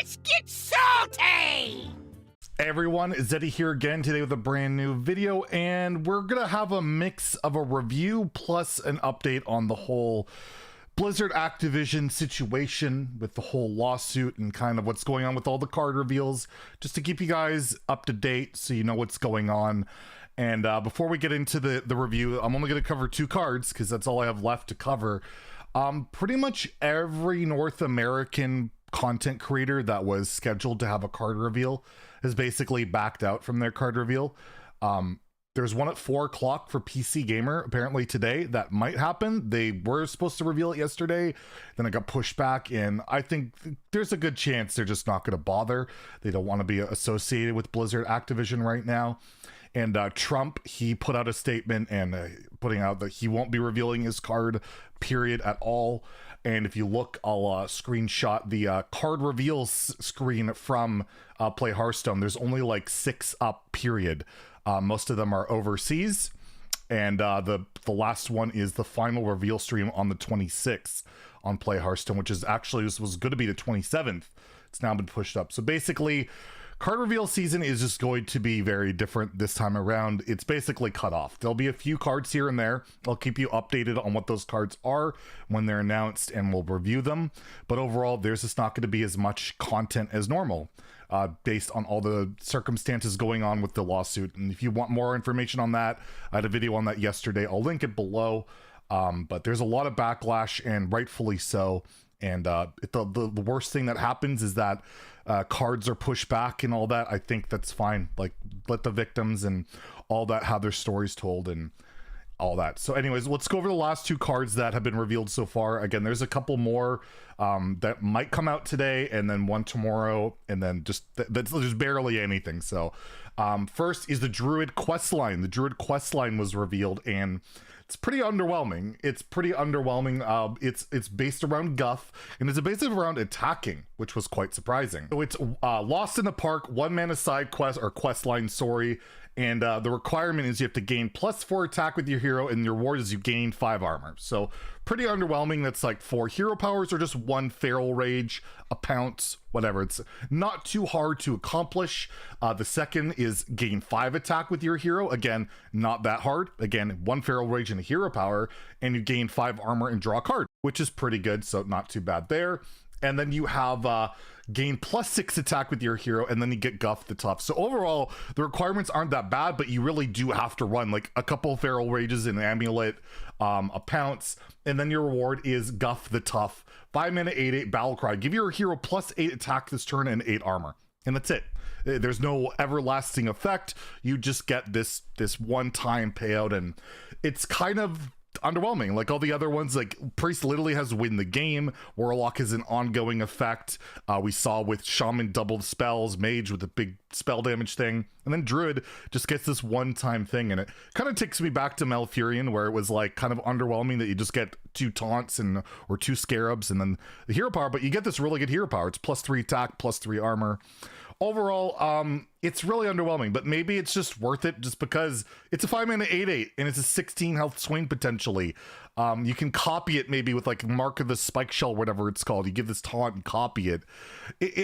Let's get salty! Hey everyone, Zeddy here again today with a brand new video, and we're gonna have a mix of a review plus an update on the whole Blizzard Activision situation with the whole lawsuit and kind of what's going on with all the card reveals, just to keep you guys up to date so you know what's going on. And before we get into the review, I'm only going to cover 2 cards because that's all I have left to cover. Pretty much every North American content creator that was scheduled to have a card reveal has basically backed out from their card reveal. There's one at 4 o'clock for PC Gamer apparently today that might happen. They were supposed to reveal it yesterday, then it got pushed back, and I think there's a good chance they're just not going to bother. They don't want to be associated with Blizzard Activision right now. And Trump, he put out a statement and putting out that he won't be revealing his card, period, at all. And if you look, I'll screenshot the card reveal screen from Play Hearthstone. There's only like 6 up, period. Most of them are overseas. And the last one is the final reveal stream on the 26th on Play Hearthstone, which is actually, this was going to be the 27th. It's now been pushed up. So basically, card reveal season is just going to be very different this time around. It's basically cut off. There'll be a few cards here and there. I'll keep you updated on what those cards are when they're announced, and we'll review them. But overall, there's just not going to be as much content as normal based on all the circumstances going on with the lawsuit. And if you want more information on that, I had a video on that yesterday. I'll link it below. But there's a lot of backlash, and rightfully so. And the worst thing that happens is that cards are pushed back and all that. I think that's fine. Like, let the victims and all that have their stories told and all that. So anyways, let's go over the last 2 cards that have been revealed so far. Again, there's a couple more that might come out today, and then one tomorrow, and then just there's barely anything. So first is the Druid questline. The Druid questline was revealed, and it's pretty underwhelming. It's based around Guff, and it's based around attacking, which was quite surprising. So it's Lost in the Park, 1 mana side quest, or quest line, sorry. And the requirement is you have to gain +4 attack with your hero, and your reward is you gain 5 armor. So pretty underwhelming. That's like 4 hero powers or just 1 feral rage, a pounce, whatever. It's not too hard to accomplish. The second is gain 5 attack with your hero. Again, not that hard. Again, 1 feral rage and a hero power, and you gain 5 armor and draw a card, which is pretty good. So not too bad there. And then you have gain +6 attack with your hero, and then you get Guff the Tough. So overall, the requirements aren't that bad, but you really do have to run like a couple feral rages, an amulet, a pounce, and then your reward is Guff the Tough. 5 mana, 8/8 battle cry. Give your hero +8 attack this turn and 8 armor, and that's it. There's no everlasting effect. You just get this one-time payout, and it's kind of underwhelming. Like all the other ones, like Priest literally has win the game, Warlock is an ongoing effect. We saw with Shaman doubled spells, Mage with a big spell damage thing, and then Druid just gets this one-time thing, and it kind of takes me back to Malfurion, where it was like kind of underwhelming that you just get 2 taunts or 2 scarabs and then the hero power, but you get this really good hero power. It's +3 attack, +3 armor. Overall, it's really underwhelming, but maybe it's just worth it just because it's a 5 mana 8/8 and it's a 16 health swing potentially. You can copy it maybe with like Mark of the Spike Shell, whatever it's called. You give this taunt and copy it.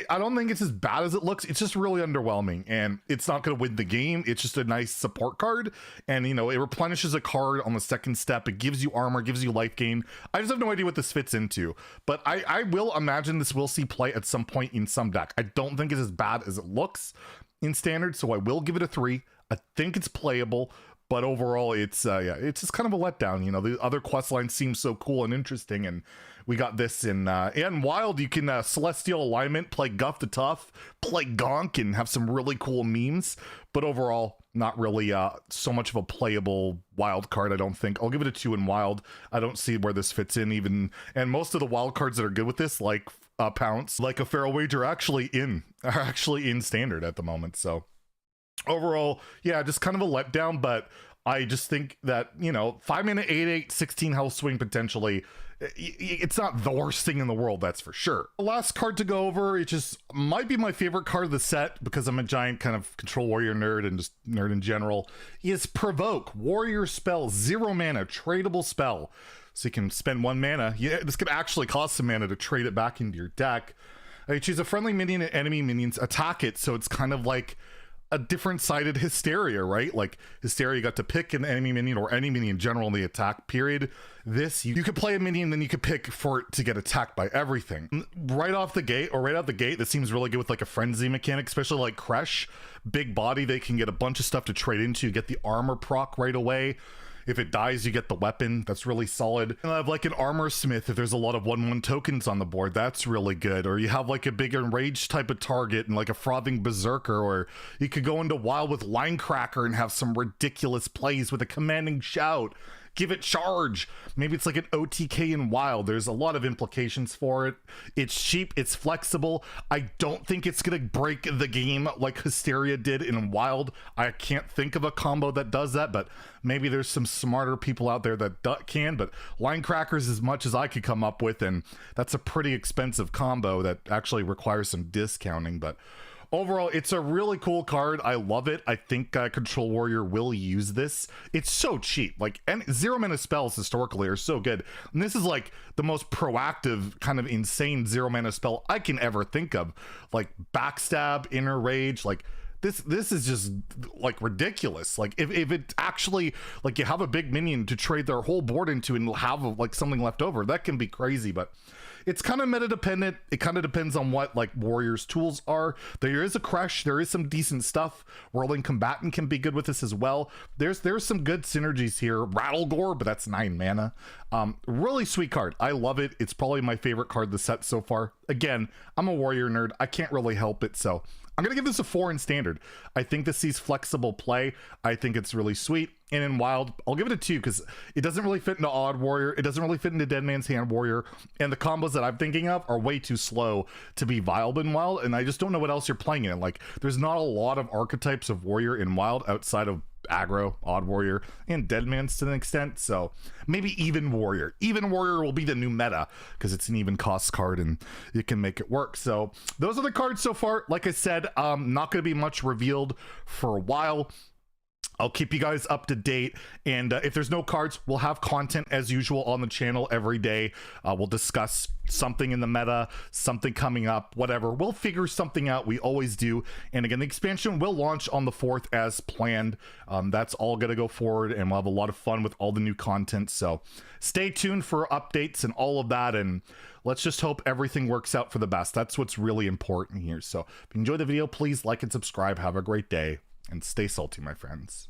I don't think it's as bad as it looks. It's just really underwhelming, and it's not going to win the game. It's just a nice support card, and you know, it replenishes a card on the second step. It gives you armor, gives you life gain. I just have no idea what this fits into, but I will imagine this will see play at some point in some deck. I don't think it's as bad as it looks in standard, so I will give it a 3. I think it's playable, but overall it's yeah, it's just kind of a letdown. You know, the other quest lines seem so cool and interesting, and we got this in Wild. You can Celestial Alignment, play Guff the Tough, play Gonk, and have some really cool memes, but overall not really so much of a playable wild card, I don't think. I'll give it a 2 in Wild. I don't see where this fits in even, and most of the wild cards that are good with this, like Pounce, like a Feral Wage, are actually in standard at the moment. So overall, yeah, just kind of a letdown, but I just think that, you know, 5 mana 8/8, 16 health swing potentially, it's not the worst thing in the world, that's for sure. The last card to go over, it just might be my favorite card of the set because I'm a giant kind of control warrior nerd and just nerd in general, is Provoke. Warrior spell, 0 mana, tradable spell. So you can spend 1 mana. Yeah, this could actually cost some mana to trade it back into your deck. Choose a friendly minion and enemy minions attack it. So it's kind of like a different sided Hysteria, right? Like Hysteria, you got to pick an enemy minion or any minion in general in the attack period. This, you could play a minion, then you could pick for it to get attacked by everything. Right off the gate, or right out the gate, this seems really good with like a frenzy mechanic, especially like Kresh. Big body, they can get a bunch of stuff to trade into. You get the armor proc right away. If it dies, you get the weapon. That's really solid. And I have like an armor smith if there's a lot of 1/1 tokens on the board. That's really good. Or you have like a big enraged type of target and like a frothing berserker. Or you could go into wild with Linecracker and have some ridiculous plays with a commanding shout. Give it charge. Maybe it's like an OTK in wild. There's a lot of implications for it. It's cheap, it's flexible. I don't think it's gonna break the game like Hysteria did in wild. I can't think of a combo that does that, but maybe there's some smarter people out there that can. But Linecracker's as much as I could come up with, and that's a pretty expensive combo that actually requires some discounting. But overall, it's a really cool card. I love it. I think Control Warrior will use this. It's so cheap. Like, and 0-mana spells historically are so good. And this is like the most proactive, kind of insane 0-mana spell I can ever think of. Like Backstab, Inner Rage, like this is just like ridiculous. Like if it actually, like, you have a big minion to trade their whole board into and have like something left over, that can be crazy. But it's kind of meta dependent. It kind of depends on what like Warrior's tools are. There is a Kresh, there is some decent stuff. Whirling Combatant can be good with this as well. There's some good synergies here. Rattlegore, but that's 9 mana. Really sweet card. I love it. It's probably my favorite card of the set so far. Again, I'm a Warrior nerd. I can't really help it, so I'm gonna give this a 4 in standard. I think this sees flexible play. I think it's really sweet. And in wild, I'll give it a 2 because it doesn't really fit into Odd Warrior. It doesn't really fit into Dead Man's Hand Warrior. And the combos that I'm thinking of are way too slow to be viable in wild. And I just don't know what else you're playing in. Like, there's not a lot of archetypes of warrior in wild outside of aggro, Odd Warrior, and Dead Man's to an extent. So maybe Even Warrior. Even Warrior will be the new meta because it's an even cost card and you can make it work. So those are the cards so far. Like I said, not going to be much revealed for a while. I'll keep you guys up to date, and if there's no cards, we'll have content as usual on the channel every day. We'll discuss something in the meta, something coming up, whatever. We'll figure something out. We always do. And again, the expansion will launch on the 4th as planned. That's all gonna go forward, and we'll have a lot of fun with all the new content. So stay tuned for updates and all of that, and let's just hope everything works out for the best. That's what's really important here. So if you enjoyed the video, please like and subscribe. Have a great day, and stay salty, my friends.